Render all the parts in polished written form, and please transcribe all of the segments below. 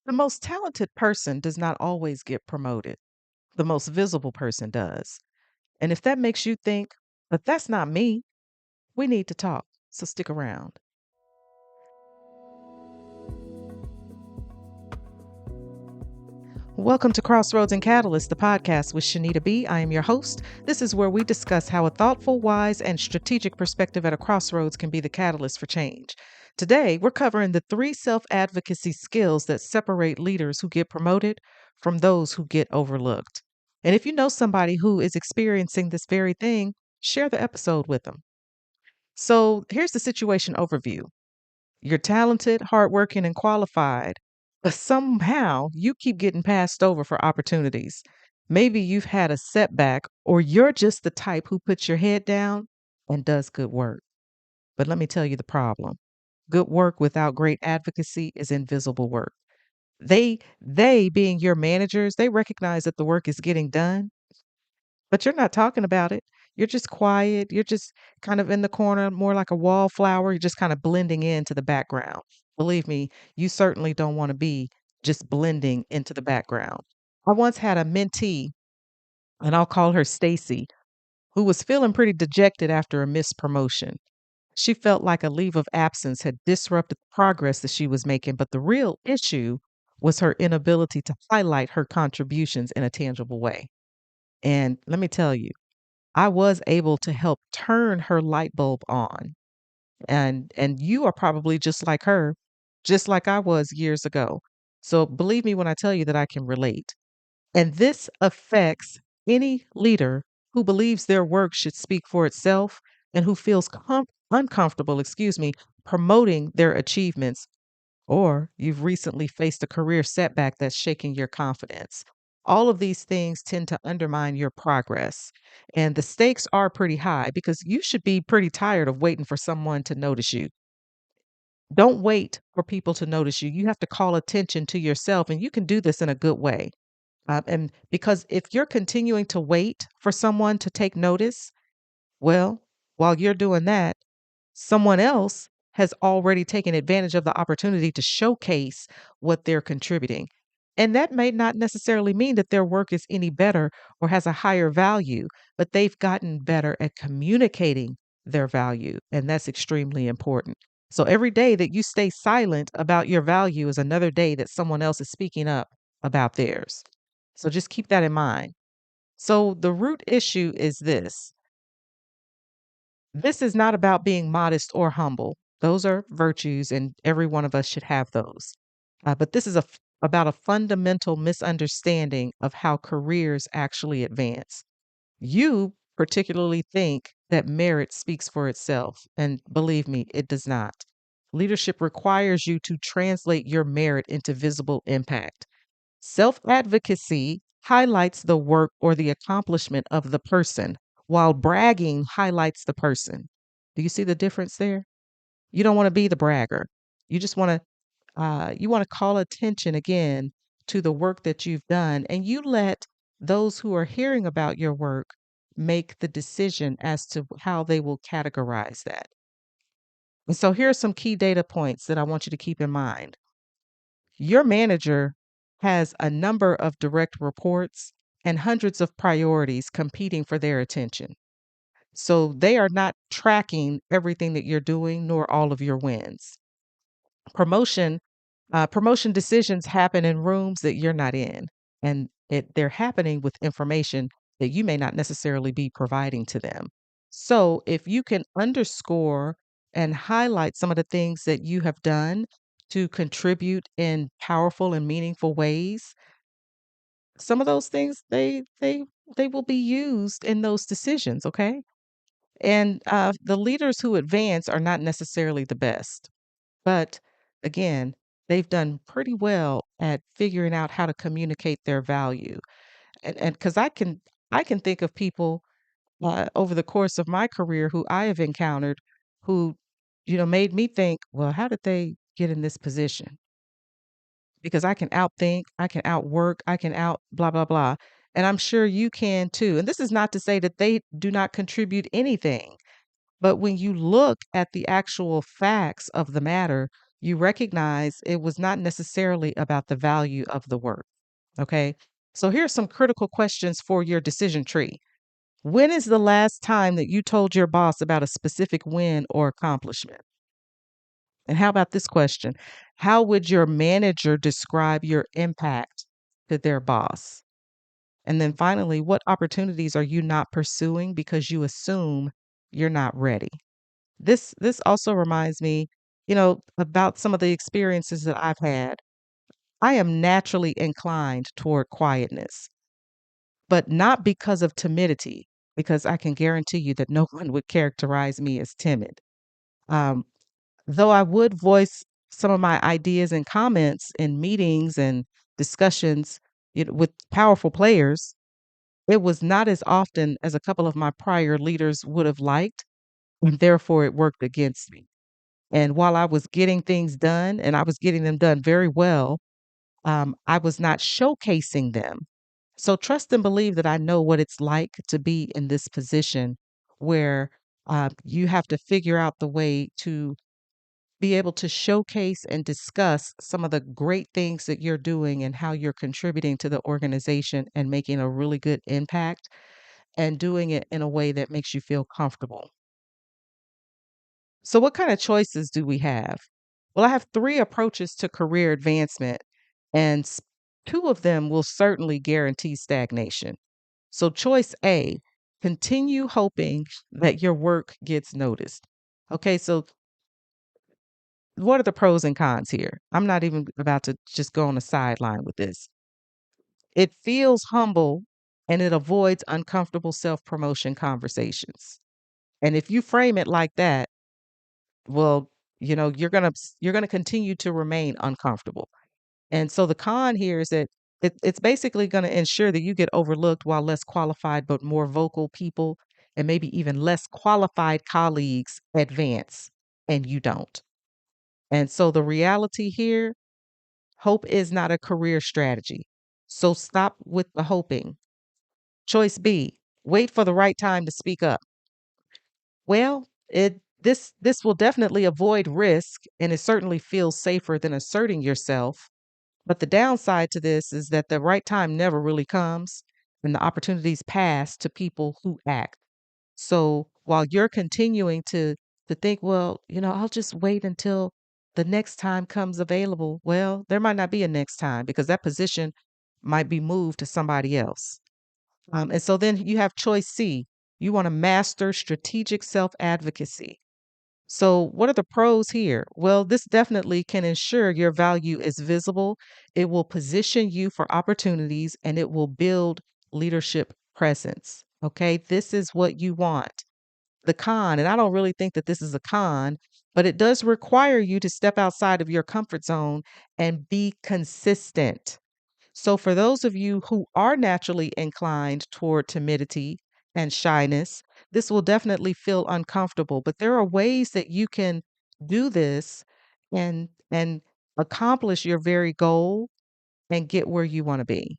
The most talented person does not always get promoted. The most visible person does. And if that makes you think, but that's not me, we need to talk. So stick around. Welcome to Crossroads and Catalyst, the podcast with Shanita B. I am your host. This is where we discuss how a thoughtful, wise, and strategic perspective at a crossroads can be the catalyst for change. Today, we're covering the 3 self-advocacy skills that separate leaders who get promoted from those who get overlooked. And if you know somebody who is experiencing this very thing, share the episode with them. So here's the situation overview. You're talented, hardworking, and qualified, but somehow you keep getting passed over for opportunities. Maybe you've had a setback, or you're just the type who puts your head down and does good work. But let me tell you the problem. Good work without great advocacy is invisible work. They being your managers, they recognize that the work is getting done, but you're not talking about it. You're just quiet. You're just kind of in the corner, more like a wallflower. You're just kind of blending into the background. Believe me, you certainly don't want to be just blending into the background. I once had a mentee, and I'll call her Stacy, who was feeling pretty dejected after a missed promotion. She felt like a leave of absence had disrupted the progress that she was making, but the real issue was her inability to highlight her contributions in a tangible way. And let me tell you, I was able to help turn her light bulb on. And you are probably just like her, just like I was years ago. So believe me when I tell you that I can relate. And this affects any leader who believes their work should speak for itself and who feels uncomfortable, promoting their achievements, or you've recently faced a career setback that's shaking your confidence. All of these things tend to undermine your progress. And the stakes are pretty high because you should be pretty tired of waiting for someone to notice you. Don't wait for people to notice you. You have to call attention to yourself, and you can do this in a good way. And because if you're continuing to wait for someone to take notice, well, while you're doing that, someone else has already taken advantage of the opportunity to showcase what they're contributing. And that may not necessarily mean that their work is any better or has a higher value, but they've gotten better at communicating their value. And that's extremely important. So every day that you stay silent about your value is another day that someone else is speaking up about theirs. So just keep that in mind. So the root issue is this. This is not about being modest or humble. Those are virtues, and every one of us should have those. But this is about a fundamental misunderstanding of how careers actually advance. You particularly think that merit speaks for itself, and believe me, it does not. Leadership requires you to translate your merit into visible impact. Self advocacy highlights the work or the accomplishment of the person, while bragging highlights the person. Do you see the difference there? You don't want to be the bragger. You just want to call attention again to the work that you've done, and you let those who are hearing about your work make the decision as to how they will categorize that. And so here are some key data points that I want you to keep in mind. Your manager has a number of direct reports and hundreds of priorities competing for their attention. So they are not tracking everything that you're doing nor all of your wins. Promotion promotion decisions happen in rooms that you're not in, and they're happening with information that you may not necessarily be providing to them. So if you can underscore and highlight some of the things that you have done to contribute in powerful and meaningful ways, some of those things they will be used in those decisions. Okay, and the leaders who advance are not necessarily the best, but again, they've done pretty well at figuring out how to communicate their value. And because I can think of people over the course of my career who I have encountered who, made me think, well, how did they get in this position? Because I can outthink, I can outwork, I can out blah, blah, blah. And I'm sure you can too. And this is not to say that they do not contribute anything. But when you look at the actual facts of the matter, you recognize it was not necessarily about the value of the work. Okay. So here's some critical questions for your decision tree. When is the last time that you told your boss about a specific win or accomplishment? And how about this question? How would your manager describe your impact to their boss? And then finally, what opportunities are you not pursuing because you assume you're not ready? This also reminds me, about some of the experiences that I've had. I am naturally inclined toward quietness, but not because of timidity, because I can guarantee you that no one would characterize me as timid. Um, though I would voice some of my ideas and comments in meetings and discussions, with powerful players, it was not as often as a couple of my prior leaders would have liked, and therefore it worked against me. And while I was getting things done and I was getting them done very well, I was not showcasing them. So trust and believe that I know what it's like to be in this position where you have to figure out the way to be able to showcase and discuss some of the great things that you're doing and how you're contributing to the organization and making a really good impact and doing it in a way that makes you feel comfortable. So, what kind of choices do we have? Well, I have three approaches to career advancement, and two of them will certainly guarantee stagnation. So, choice A, continue hoping that your work gets noticed. Okay, so what are the pros and cons here? I'm not even about to just go on the sideline with this. It feels humble and it avoids uncomfortable self promotion conversations. And if you frame it like that, well, you're gonna continue to remain uncomfortable. And so the con here is that it's basically going to ensure that you get overlooked while less qualified but more vocal people and maybe even less qualified colleagues advance and you don't. And so the reality here, hope is not a career strategy. So stop with the hoping. Choice B, wait for the right time to speak up. Well, this will definitely avoid risk and it certainly feels safer than asserting yourself. But the downside to this is that the right time never really comes and the opportunities pass to people who act. So while you're continuing to think, well, I'll just wait until the next time comes available. Well, there might not be a next time because that position might be moved to somebody else. And so then you have choice C. You want to master strategic self advocacy. So, what are the pros here? Well, this definitely can ensure your value is visible. It will position you for opportunities and it will build leadership presence. Okay, this is what you want. The con, and I don't really think that this is a con, but it does require you to step outside of your comfort zone and be consistent. So, for those of you who are naturally inclined toward timidity and shyness, this will definitely feel uncomfortable. But there are ways that you can do this and accomplish your very goal and get where you want to be.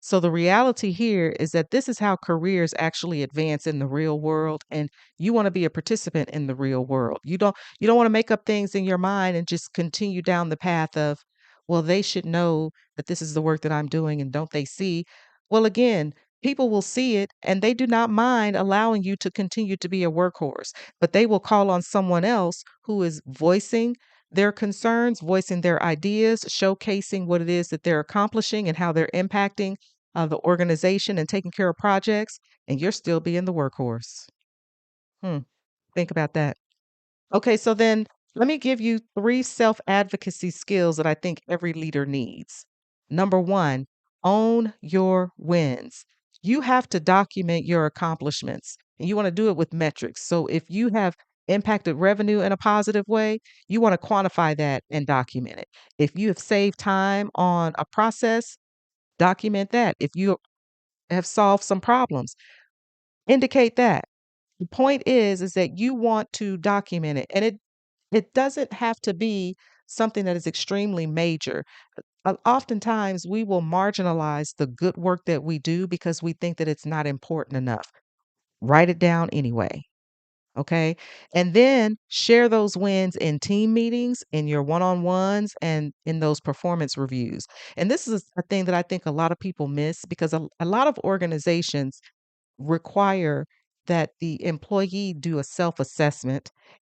So the reality here is that this is how careers actually advance in the real world and you want to be a participant in the real world. You don't want to make up things in your mind and just continue down the path of, well, they should know that this is the work that I'm doing and don't they see? Well, again, people will see it and they do not mind allowing you to continue to be a workhorse, but they will call on someone else who is voicing their concerns, voicing their ideas, showcasing what it is that they're accomplishing and how they're impacting the organization and taking care of projects, and you're still being the workhorse. Hmm. Think about that. Okay, so then let me give you three self advocacy skills that I think every leader needs. Number one, own your wins. You have to document your accomplishments, and you want to do it with metrics. So if you have impacted revenue in a positive way, you want to quantify that and document it. If you have saved time on a process, document that. If you have solved some problems, indicate that. The point is that you want to document it and it doesn't have to be something that is extremely major. Oftentimes we will marginalize the good work that we do because we think that it's not important enough. Write it down anyway. Okay. And then share those wins in team meetings, in your one on ones, and in those performance reviews. And this is a thing that I think a lot of people miss because a lot of organizations require that the employee do a self assessment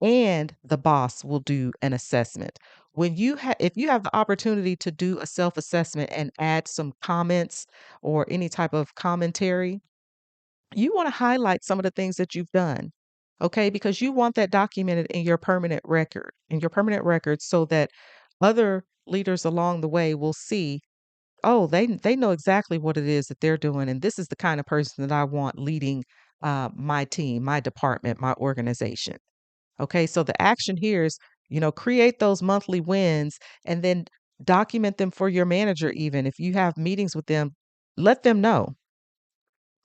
and the boss will do an assessment. If you have the opportunity to do a self assessment and add some comments or any type of commentary, you want to highlight some of the things that you've done. Okay, because you want that documented in your permanent record so that other leaders along the way will see, oh, they know exactly what it is that they're doing, and this is the kind of person that I want leading my team, my department, my organization. Okay, so the action here is, create those monthly wins and then document them for your manager. Even if you have meetings with them, let them know.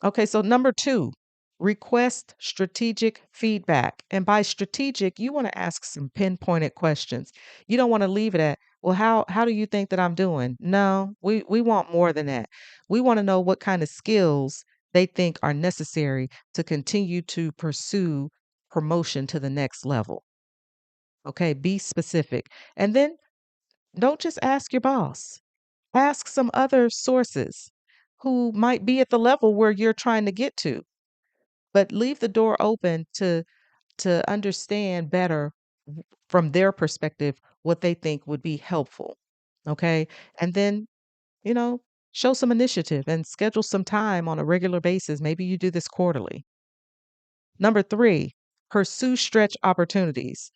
Okay, so number two, request strategic feedback. And by strategic, you want to ask some pinpointed questions. You don't want to leave it at, well, how do you think that I'm doing? No, we want more than that. We want to know what kind of skills they think are necessary to continue to pursue promotion to the next level. Okay, be specific. And then don't just ask your boss. Ask some other sources who might be at the level where you're trying to get to, but leave the door open to understand better from their perspective what they think would be helpful. Okay? And then, you know, show some initiative and schedule some time on a regular basis. Maybe you do this quarterly. Number 3, pursue stretch opportunities.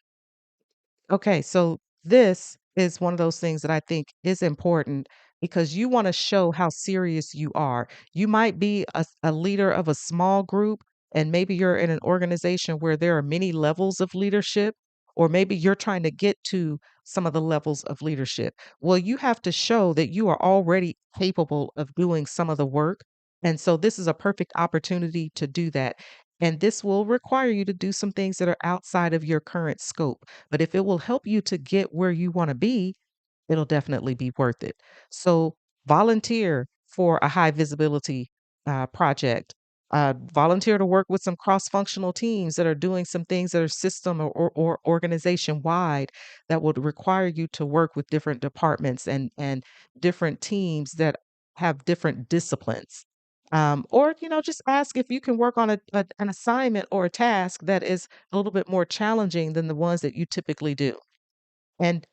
Okay, so this is one of those things that I think is important because you want to show how serious you are. You might be a leader of a small group, and maybe you're in an organization where there are many levels of leadership, or maybe you're trying to get to some of the levels of leadership. Well, you have to show that you are already capable of doing some of the work. And so this is a perfect opportunity to do that. And this will require you to do some things that are outside of your current scope. But if it will help you to get where you want to be, it'll definitely be worth it. So volunteer for a high visibility project. Volunteer to work with some cross functional teams that are doing some things that are system or organization wide that would require you to work with different departments and different teams that have different disciplines. Or just ask if you can work on an assignment or a task that is a little bit more challenging than the ones that you typically do. And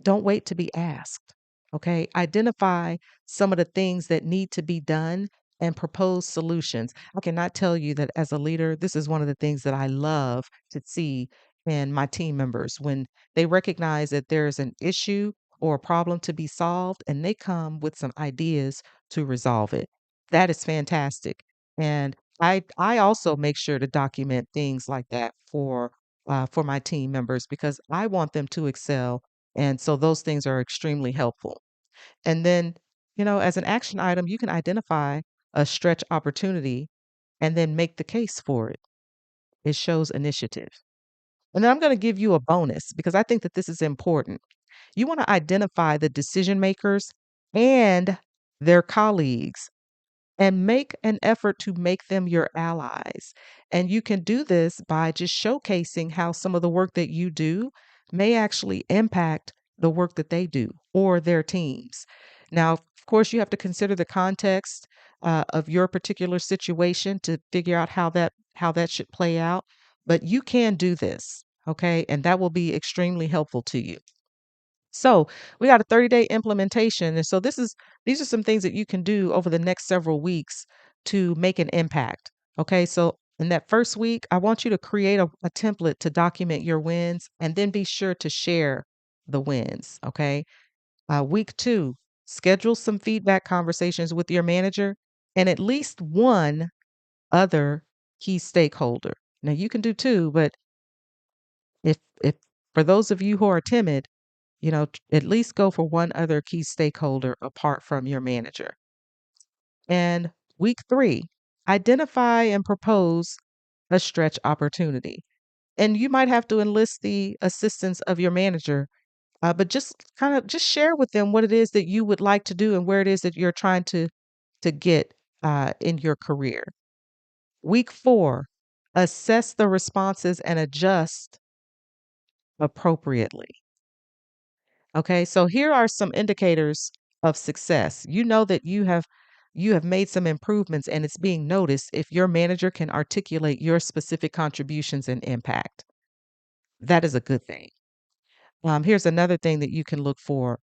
don't wait to be asked. Okay. Identify some of the things that need to be done and propose solutions. I cannot tell you that as a leader, this is one of the things that I love to see in my team members when they recognize that there's an issue or a problem to be solved and they come with some ideas to resolve it. That is fantastic. And I also make sure to document things like that for my team members because I want them to excel. And so those things are extremely helpful. And then, as an action item, you can identify a stretch opportunity and then make the case for it. It shows initiative. And then I'm going to give you a bonus because I think that this is important. You want to identify the decision makers and their colleagues and make an effort to make them your allies. And you can do this by just showcasing how some of the work that you do may actually impact the work that they do or their teams. Now, of course, you have to consider the context of your particular situation to figure out how that should play out. But you can do this, okay? And that will be extremely helpful to you. So we got a 30-day implementation. And so these are some things that you can do over the next several weeks to make an impact. Okay. So in that first week, I want you to create a template to document your wins and then be sure to share the wins. Okay. Week 2, schedule some feedback conversations with your manager and at least one other key stakeholder. Now you can do two, but if for those of you who are timid, at least go for one other key stakeholder apart from your manager. And week 3, identify and propose a stretch opportunity. And you might have to enlist the assistance of your manager, but just share with them what it is that you would like to do and where it is that you're trying to get in your career. Week 4, assess the responses and adjust appropriately. Okay, so here are some indicators of success. You know that you have made some improvements and it's being noticed if your manager can articulate your specific contributions and impact. That is a good thing. Here's another thing that you can look for.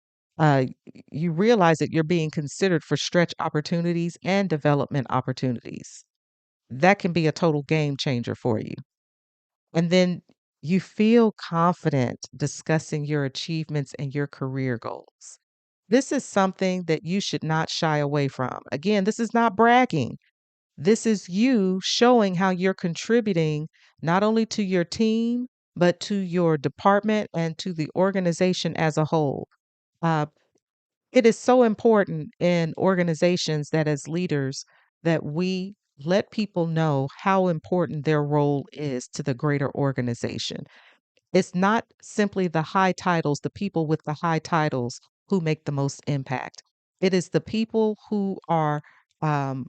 You realize that you're being considered for stretch opportunities and development opportunities. That can be a total game changer for you. And then you feel confident discussing your achievements and your career goals. This is something that you should not shy away from. Again, this is not bragging. This is you showing how you're contributing not only to your team, but to your department and to the organization as a whole. Uh, it is so important in organizations that as leaders that we let people know how important their role is to the greater organization. It's not simply the high titles, the people with the high titles who make the most impact. It is the people who are um,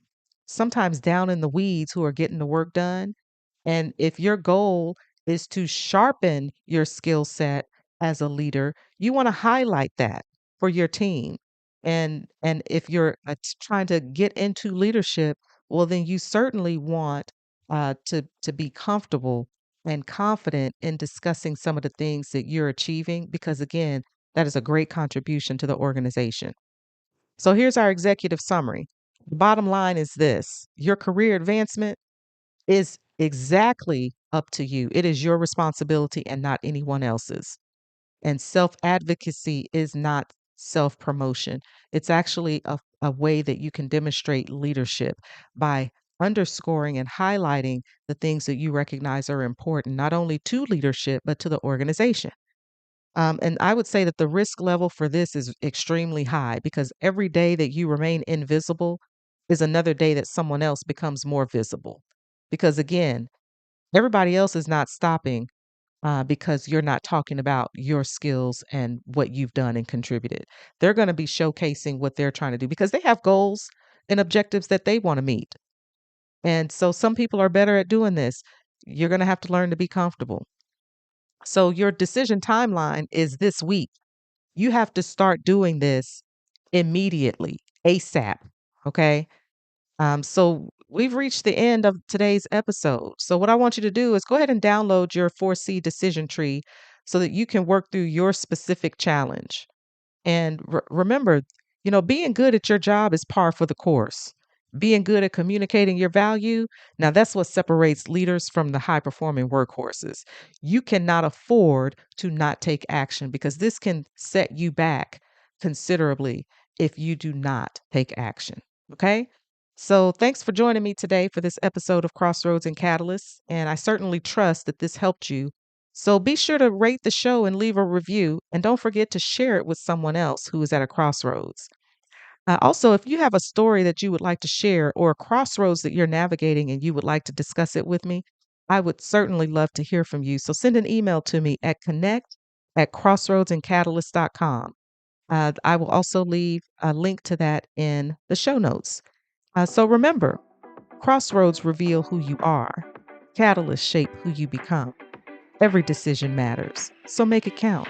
sometimes down in the weeds who are getting the work done. And if your goal is to sharpen your skill set as a leader, you want to highlight that for your team. And if you're trying to get into leadership, well, then you certainly want to be comfortable and confident in discussing some of the things that you're achieving, because again, that is a great contribution to the organization. So here's our executive summary. The bottom line is this: your career advancement is exactly up to you. It is your responsibility and not anyone else's. And self advocacy is not self promotion. It's actually a way that you can demonstrate leadership by underscoring and highlighting the things that you recognize are important, not only to leadership, but to the organization. And I would say that the risk level for this is extremely high because every day that you remain invisible is another day that someone else becomes more visible. Because again, everybody else is not stopping because you're not talking about your skills and what you've done and contributed. They're going to be showcasing what they're trying to do because they have goals and objectives that they want to meet. And so some people are better at doing this. You're going to have to learn to be comfortable. So your decision timeline is this week. You have to start doing this immediately, ASAP. Okay. So we've reached the end of today's episode. So what I want you to do is go ahead and download your 4C decision tree so that you can work through your specific challenge. And remember, being good at your job is par for the course. Being good at communicating your value, now that's what separates leaders from the high performing workhorses. You cannot afford to not take action because this can set you back considerably if you do not take action. Okay? So thanks for joining me today for this episode of Crossroads and Catalysts. And I certainly trust that this helped you. So be sure to rate the show and leave a review. And don't forget to share it with someone else who is at a crossroads. Also, if you have a story that you would like to share or a crossroads that you're navigating and you would like to discuss it with me, I would certainly love to hear from you. So send an email to me at connect@crossroadsandcatalyst.com. I will also leave a link to that in the show notes. So remember, crossroads reveal who you are, catalysts shape who you become. Every decision matters, so make it count.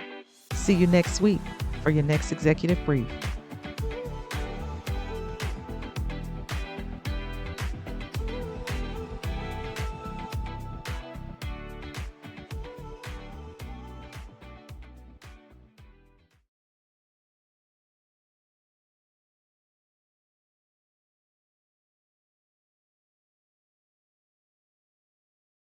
See you next week for your next executive brief.